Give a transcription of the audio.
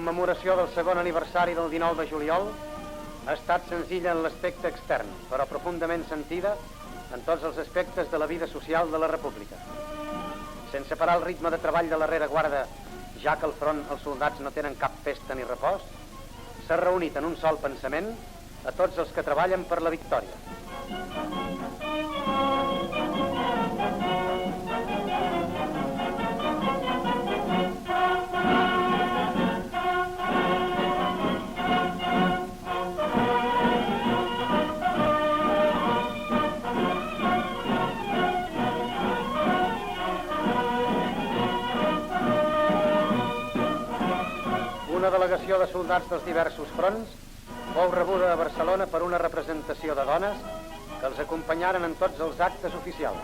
commemoració del segon aniversari del 19 de juliol ha estat senzilla en l'aspecte extern, però profundament sentida en tots els aspectes de la vida social de la República. Sense parar el ritme de treball de la rereguarda, ja que al front els soldats no tenen cap festa ni repòs, s'ha reunit en un sol pensament a tots els que treballen per la victòria. Una delegació de soldats dels diversos fronts fou rebuda a Barcelona per una representació de dones que els acompanyaren en tots els actes oficials.